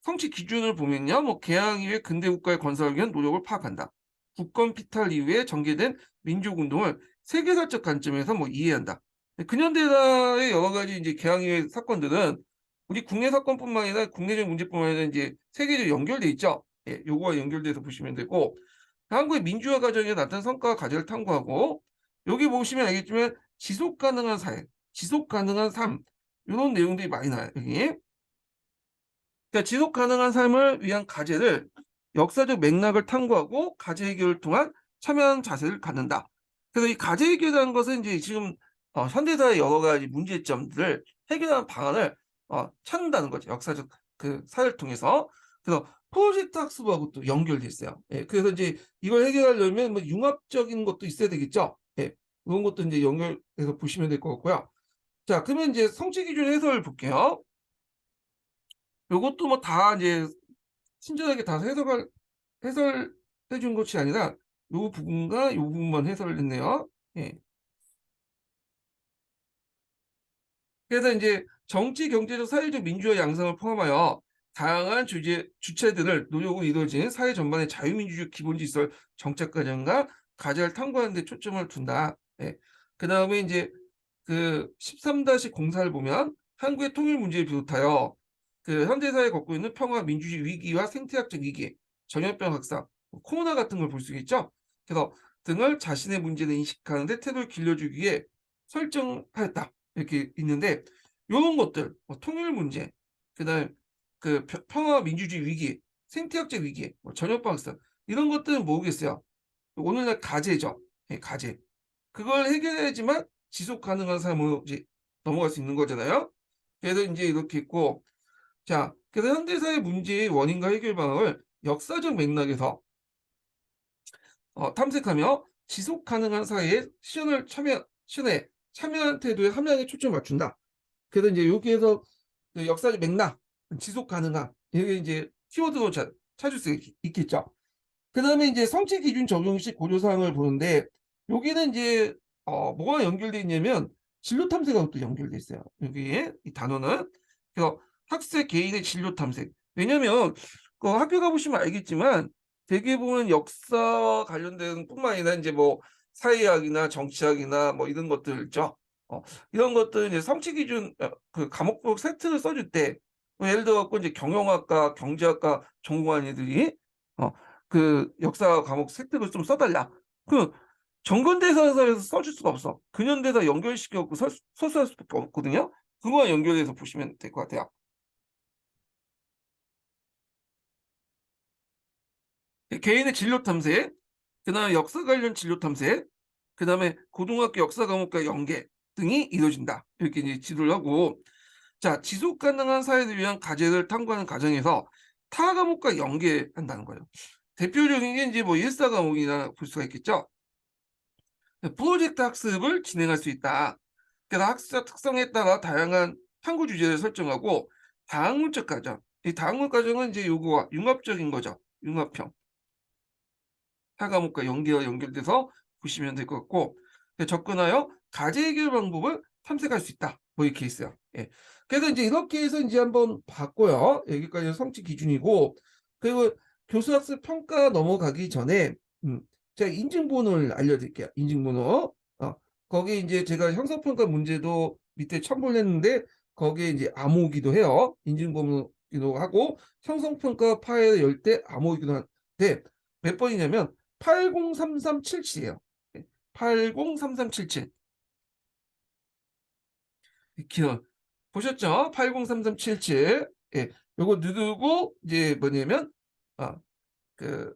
성취 기준을 보면요. 뭐 개항 이후에 근대 국가의 건설을 위한 노력을 파악한다. 국권 피탈 이후에 전개된 민족운동을 세계사적 관점에서 뭐 이해한다. 근현대사의 여러 가지 이제 개항 이후의 사건들은 우리 국내 사건뿐만 아니라 국내적 문제뿐만 아니라 이제 세계적 연결돼 있죠. 예, 요거와 연결돼서 보시면 되고 한국의 민주화 과정에 나타난 성과와 과제를 탐구하고 여기 보시면 알겠지만 지속 가능한 사회, 지속 가능한 삶 이런 내용들이 많이 나와요. 여기. 그러니까 지속 가능한 삶을 위한 과제를 역사적 맥락을 탐구하고 과제 해결을 통한 참여하는 자세를 갖는다. 그래서 이 과제 해결이라는 것은 이제 지금 현대사의 여러 가지 문제점들을 해결하는 방안을 찾는다는 거죠. 역사적 그 사회를 통해서. 그래서 프로젝트 학습하고 또 연결돼 있어요. 예, 그래서 이제 이걸 해결하려면 뭐 융합적인 것도 있어야 되겠죠. 예, 그런 것도 이제 연결해서 보시면 될 것 같고요. 자, 그러면 이제 성취 기준 해설을 볼게요. 요것도 뭐 다 이제 친절하게 다 해설해 준 것이 아니라 요 부분과 요 부분만 해설을 했네요. 예. 그래서 이제 정치, 경제적, 사회적 민주화 양상을 포함하여 다양한 주체들을 노력으로 이루어진 사회 전반의 자유민주주의 기본 질서 정책 과정과 과제를 탐구하는 데 초점을 둔다. 예. 그 다음에 이제 그 13-04를 보면 한국의 통일 문제를 비롯하여 그 현대사회에 겪고 있는 평화 민주주의 위기와 생태학적 위기, 전염병 확산, 코로나 같은 걸 볼 수 있죠. 그래서 등을 자신의 문제를 인식하는 데 태도를 길러주기 위해 설정하였다. 이렇게 있는데 이런 것들, 통일 문제, 그다음 그 평화 민주주의 위기, 생태학적 위기, 전염병 확산 이런 것들은 뭐겠어요? 오늘날 과제죠. 예, 과제. 그걸 해결해야지만 지속 가능한 삶으로 이제 넘어갈 수 있는 거잖아요. 그래서 이제 이렇게 있고, 자, 그래서 현대사의 문제의 원인과 해결 방법을 역사적 맥락에서 탐색하며 지속 가능한 사회에 실현에 참여한 태도에 함량에 초점을 맞춘다. 그래서 이제 여기에서 그 역사적 맥락, 지속 가능한 이게 이제 키워드로 찾을 수 있겠죠. 그 다음에 이제 성취 기준 적용식 고려사항을 보는데 여기는 이제 뭐가 연결돼 있냐면 진로 탐색하고 또 연결돼 있어요. 여기에 이 단어는 그래서 학생 개인의 진로 탐색. 왜냐면 그 학교 가보시면 알겠지만 대개 보면 역사 관련된 뿐만 아니라 이제 뭐 사회학이나 정치학이나 뭐 이런 것들 있죠. 이런 것들 이제 성취 기준 그 과목별 세트를 써줄 때 예를 들어 이제 경영학과, 경제학과 전공한 애들이 어, 그 역사 과목 세트를 좀 써달라. 그 정근대사에서 써줄 수가 없어. 근현대사 연결시켜갖고 서술할 수밖에 없거든요. 그거와 연결해서 보시면 될 것 같아요. 개인의 진로 탐색, 그다음에 역사 관련 진로 탐색, 그다음에 고등학교 역사 과목과 연계 등이 이루어진다. 이렇게 이제 지도를 하고, 자, 지속 가능한 사회를 위한 과제를 탐구하는 과정에서 타 과목과 연계한다는 거예요. 대표적인 게 이제 뭐 일사 과목이나 볼 수가 있겠죠. 프로젝트 학습을 진행할 수 있다. 그래서 학습 특성에 따라 다양한 탐구 주제를 설정하고 다학문적 과정. 이 다학문 과정은 이제 요거와 융합적인 거죠. 융합형. 타 과목과 연결돼서 보시면 될 것 같고 접근하여 과제 해결 방법을 탐색할 수 있다. 뭐 이렇게 있어요. 예. 그래서 이제 이렇게 해서 이제 한번 봤고요. 여기까지 성취 기준이고 그리고 교수학습 평가 넘어가기 전에 제가 인증번호를 알려드릴게요. 인증번호. 거기 이제 제가 형사평가 문제도 밑에 첨부를 했는데 거기에 이제 암호기도 해요. 인증번호기도 하고 형성평가 파일 열 때 암호기도 하는데 몇 번이냐면 803377이에요. 803377. 기억 보셨죠? 803377. 예, 요거 누르고 이제 뭐냐면 아, 그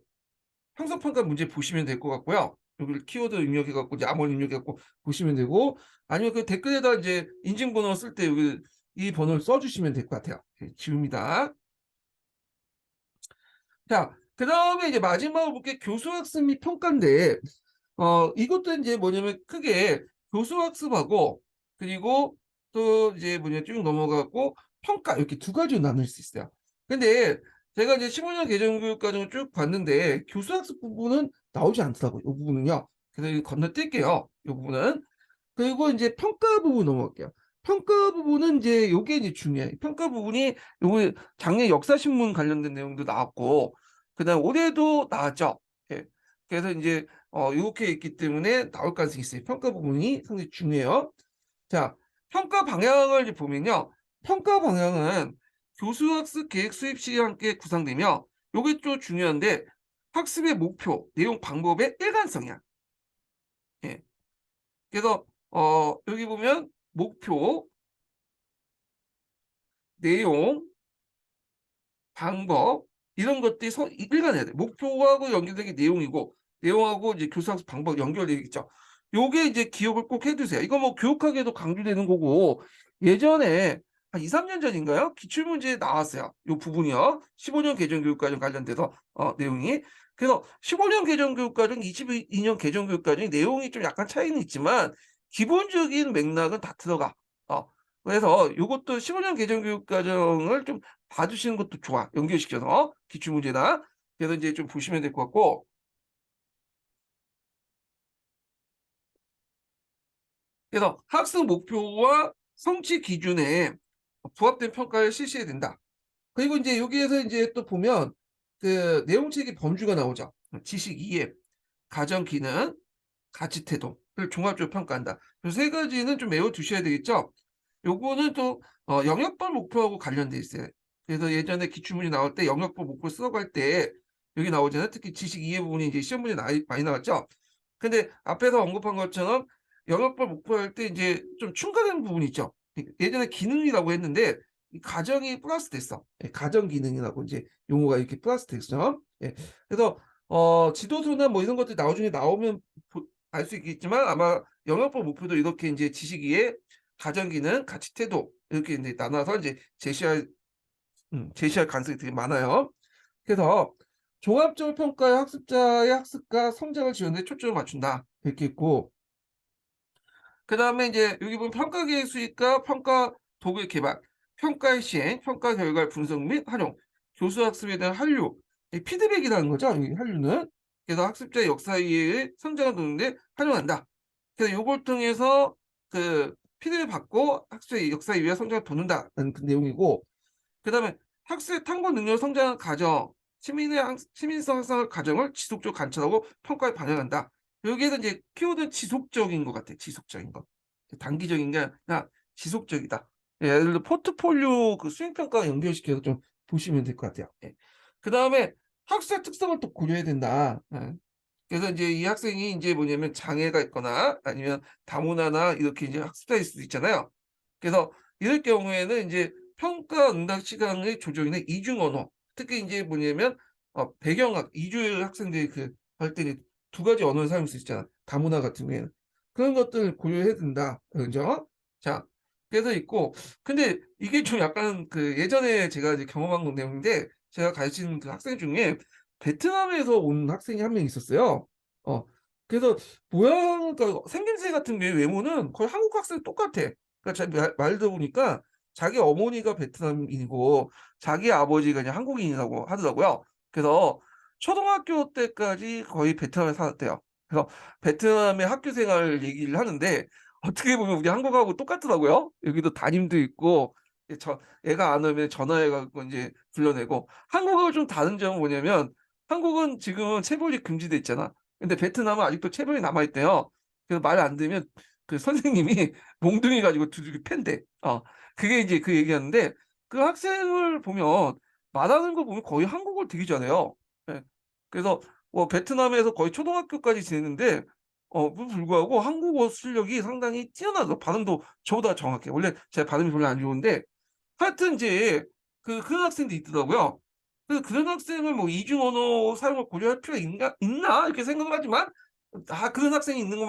형성평가 문제 보시면 될 것 같고요. 여기 키워드 입력해 갖고 이제 암호 입력해 갖고 보시면 되고, 아니면 그 댓글에다 이제 인증번호 쓸 때 여기 이 번호를 써주시면 될 것 같아요. 예, 지웁니다. 자, 그 다음에 이제 마지막으로 볼게 교수학습 및 평가인데, 이것도 이제 뭐냐면 크게 교수학습하고, 그리고 또 이제 뭐냐 쭉 넘어가고 평가, 이렇게 두 가지로 나눌 수 있어요. 근데 제가 이제 15년 개정교육 과정을 쭉 봤는데 교수학습 부분은 나오지 않더라고요. 이 부분은요. 그래서 이거 건너뛸게요. 이 부분은. 그리고 이제 평가 부분 넘어갈게요. 평가 부분은 이제 요게 이제 중요해요. 평가 부분이 요거 작년 역사신문 관련된 내용도 나왔고, 그다음 올해도 나왔죠. 예. 그래서 이제 이렇게 있기 때문에 나올 가능성이 있어요. 평가 부분이 상당히 중요해요. 자, 평가 방향을 이제 보면요. 평가 방향은 교수학습 계획 수립 시와 함께 구상되며, 요게 또 중요한데 학습의 목표, 내용, 방법의 일관성이야. 예. 그래서 여기 보면 목표, 내용, 방법 이런 것들이 일관해야 돼. 목표하고 연결되는 게 내용이고, 내용하고 이제 교수학습 방법 연결되겠죠. 요게 이제 기억을 꼭 해두세요. 이거 뭐 교육학에도 강조되는 거고, 예전에 한 2, 3년 전인가요? 기출문제에 나왔어요. 요 부분이요. 15년 개정교육과정 관련돼서 내용이. 그래서 15년 개정교육과정, 22년 개정교육과정 내용이 좀 약간 차이는 있지만 기본적인 맥락은 다 들어가. 그래서 이것도 15년 개정교육과정을 좀 봐주시는 것도 좋아. 연결시켜서 기출문제나. 그래서 이제 좀 보시면 될 것 같고, 그래서 학습 목표와 성취 기준에 부합된 평가를 실시해야 된다. 그리고 이제 여기에서 이제 또 보면 그 내용체계 범주가 나오죠. 지식 이해, 가정 기능, 가치 태도를 종합적으로 평가한다. 이 세 가지는 좀 외워두셔야 되겠죠. 요거는 또 영역별 목표하고 관련돼 있어요. 그래서 예전에 기출문제 나올 때 영역별 목표 써갈 때 여기 나오잖아요. 특히 지식 이해 부분이 이제 시험 문제 많이 나왔죠. 근데 앞에서 언급한 것처럼 영역별 목표할 때 이제 좀 충돌하는 부분이 있죠. 예전에 기능이라고 했는데 이 가정이 플러스 됐어. 예, 가정 기능이라고 이제 용어가 이렇게 플러스 됐죠. 예, 그래서 지도서나 뭐 이런 것들 나중에 나오면 알 수 있겠지만 아마 영역별 목표도 이렇게 이제 지식이해 가정 기능, 가치 태도 이렇게 이제 나눠서 이제 제시할 가능성이 되게 많아요. 그래서 종합적으로 평가의 학습자의 학습과 성장을 지원에 초점을 맞춘다. 이렇게 있고, 그 다음에 이제 여기 보면 평가 계획 수립과 평가 도구 개발, 평가의 시행, 평가 결과의 분석 및 활용, 교수 학습에 대한 한류, 피드백이라는 거죠. 이 한류는. 그래서 학습자의 역사 이해의 성장을 도는데 활용한다. 그래서 이걸 통해서 그 피드백 받고 학습자의 역사 이해와 성장을 돕는다는 그 내용이고, 그다음에 학습의 탐구 능력 성장 과정, 시민성 학습 과정을 지속적으로 관찰하고 평가에 반영한다. 여기에서 이제 키워드는 지속적인 것 같아. 지속적인 거. 단기적인 게 아니라 지속적이다. 예, 예를 들어 포트폴리오 그 수행평가 연결시켜서 좀 보시면 될 것 같아요. 예. 그다음에 학습의 특성을 또 고려해야 된다. 예. 그래서 이제 이 학생이 이제 뭐냐면 장애가 있거나 아니면 다문화나 이렇게 이제 학습자일 수도 있잖아요. 그래서 이럴 경우에는 이제 평가 응답 시간의 조정이나 이중 언어, 특히 이제 뭐냐면 배경학 이주 학생들이 그 할 때는 두 가지 언어를 사용할 수 있잖아. 다문화 같은 경우에는 그런 것들을 고려해야 된다. 그죠? 자, 그래서 있고, 근데 이게 좀 약간 그 예전에 제가 이제 경험한 내용인데 제가 가르치는 그 학생 중에 베트남에서 온 학생이 한 명 있었어요. 어, 그래서 모양, 그러니까 생김새 같은 게 외모는 거의 한국 학생 똑같아. 그러니까 말 들어보니까 자기 어머니가 베트남인이고 자기 아버지가 그냥 한국인이라고 하더라고요. 그래서 초등학교 때까지 거의 베트남에 살았대요. 그래서 베트남의 학교 생활 얘기를 하는데 어떻게 보면 우리 한국하고 똑같더라고요. 여기도 담임도 있고 애가 안 오면 전화해가지고 이제 불러내고 한국하고 좀 다른 점은 뭐냐면 한국은 지금 체벌이 금지돼 있잖아. 근데 베트남은 아직도 체벌이 남아있대요. 그래서 말 안 들으면 그 선생님이 몽둥이 가지고 두들겨 팬대. 그게 이제 그 얘기였는데 그 학생을 보면 말하는 거 보면 거의 한국어를 되게 잘해요. 예. 그래서 베트남에서 거의 초등학교까지 지냈는데 불구하고 한국어 실력이 상당히 뛰어나서 발음도 저보다 정확해. 원래 제가 발음이 별로 안 좋은데 하여튼 이제 그런 학생도 있더라고요. 그런 학생을 뭐 이중 언어 사용을 고려할 필요가 있나 이렇게 생각을 하지만 다 그런 학생이 있는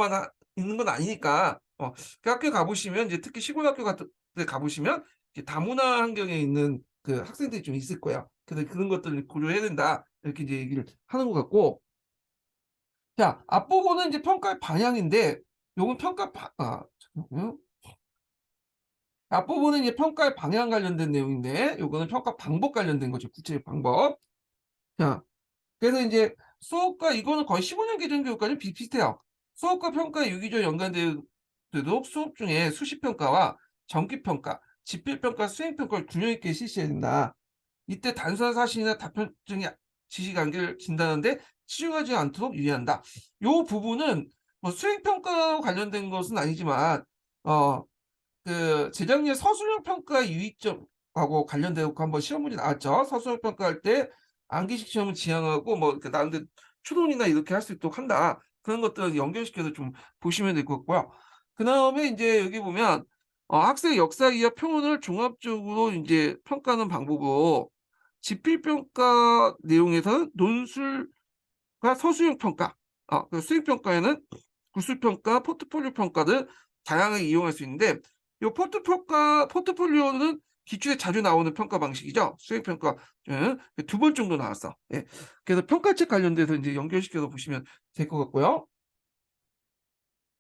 건 아니니까 그 학교에 가보시면 이제 특히 시골 학교 같은 데 가보시면 이제 다문화 환경에 있는 그 학생들이 좀 있을 거예요. 그래서 그런 것들을 고려해야 된다 이렇게 이제 얘기를 하는 것 같고, 자 앞부분은 이제 평가의 방향인데 요건 잠깐만요. 앞부분은 이제 평가의 방향 관련된 내용인데 요거는 평가 방법 관련된 거죠. 구체적 방법. 자, 그래서 이제 수업과 이거는 거의 15년 개정 교육과는 비슷해요. 수업과 평가 유기적 연관되도록 수업 중에 수시평가와 정기평가, 지필평가, 수행평가를 균형 있게 실시해야 된다. 이때 단순한 사실이나 답변증의 지시관계를 진단하는데 치중하지 않도록 유의한다. 요 부분은 뭐 수행평가와 관련된 것은 아니지만 어, 재작년 서술형 평가 유의점하고 관련되고 한번 시험 문제 나왔죠. 서술형 평가할 때 암기식 시험을 지향하고 뭐 이렇게 나름대로 추론이나 이렇게 할 수 있도록 한다. 그런 것들 연결시켜서 좀 보시면 될 것 같고요. 그 다음에 이제 여기 보면 학생 역사 이해 표현을 종합적으로 이제 평가하는 방법으로 지필평가 내용에서는 논술과 서술형 평가, 수행평가에는 구술평가, 포트폴리오 평가를 다양하게 이용할 수 있는데 이 포트폴리오는 기출에 자주 나오는 평가 방식이죠. 수행평가 두 번 정도 나왔어. 예. 그래서 평가책 관련돼서 이제 연결시켜서 보시면 될 것 같고요.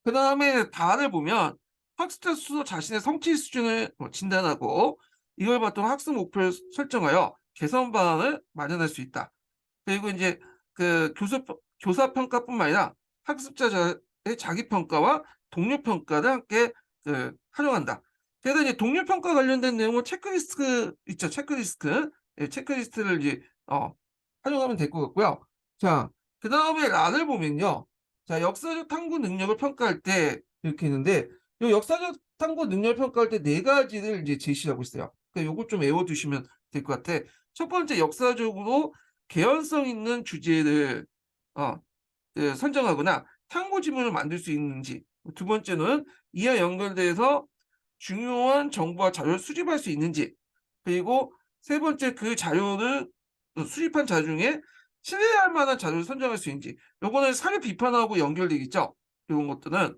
그 다음에 답안을 보면 학습자 스스로 자신의 성취 수준을 진단하고 이걸 바탕 학습 목표를 설정하여 개선 방안을 마련할 수 있다. 그리고 이제 교사 평가뿐만 아니라 학습자의 자기 평가와 동료 평가를 함께 활용한다. 그래서 이제 동료 평가 관련된 내용은 체크리스트 있죠. 체크리스트. 예, 체크리스트를 이제 활용하면 될 것 같고요. 자, 그 다음에 란을 보면요. 자, 역사적 탐구 능력을 평가할 때 이렇게 있는데 이 역사적 탐구 능력을 평가할 때 네 가지를 이제 제시하고 있어요. 그러니까 요거 좀 외워두시면 될 것 같아. 첫 번째, 역사적으로 개연성 있는 주제를 어, 선정하거나 탐구 지문을 만들 수 있는지. 두 번째는 이와 연결돼서 중요한 정보와 자료를 수집할 수 있는지. 그리고 세 번째, 그 자료를 수집한 자료 중에 신뢰할 만한 자료를 선정할 수 있는지. 요거는 사회 비판하고 연결되겠죠. 이런 것들은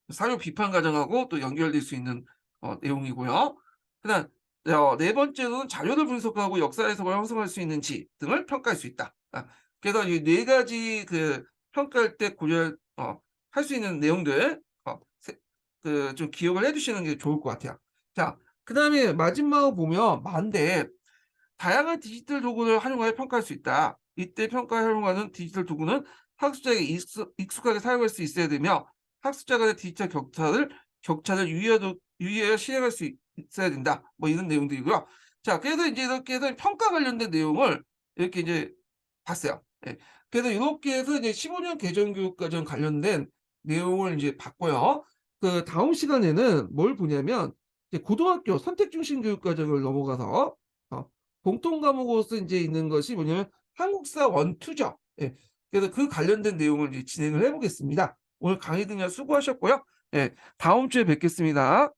사료 비판 과정하고 또 연결될 수 있는 내용이고요. 그다음 네 번째로는 자료를 분석하고 역사 해석을 형성할 수 있는지 등을 평가할 수 있다. 그래서 이 네 가지 평가할 때 고려할 할 수 있는 내용들 좀 기억을 해두시는 게 좋을 것 같아요. 자, 그다음에 마지막으로 보면 만대 다양한 디지털 도구를 활용하여 평가할 수 있다. 이때 평가에 활용하는 디지털 도구는 학습자에게 익숙하게 사용할 수 있어야 되며 학습자 간의 디지털 격차를 유의하여 실행할 수 있어야 된다. 뭐 이런 내용들이고요. 자, 그래서 이제 이렇게 해서 평가 관련된 내용을 이렇게 이제 봤어요. 예. 그래서 이렇게 해서 이제 15년 개정교육과정 관련된 내용을 이제 봤고요. 그 다음 시간에는 뭘 보냐면 이제 고등학교 선택 중심 교육과정을 넘어가서 공통 과목으로서 이제 있는 것이 뭐냐면 한국사 원투죠. 예. 그래서 그 관련된 내용을 이제 진행을 해보겠습니다. 오늘 강의 등에 수고하셨고요. 예. 다음 주에 뵙겠습니다.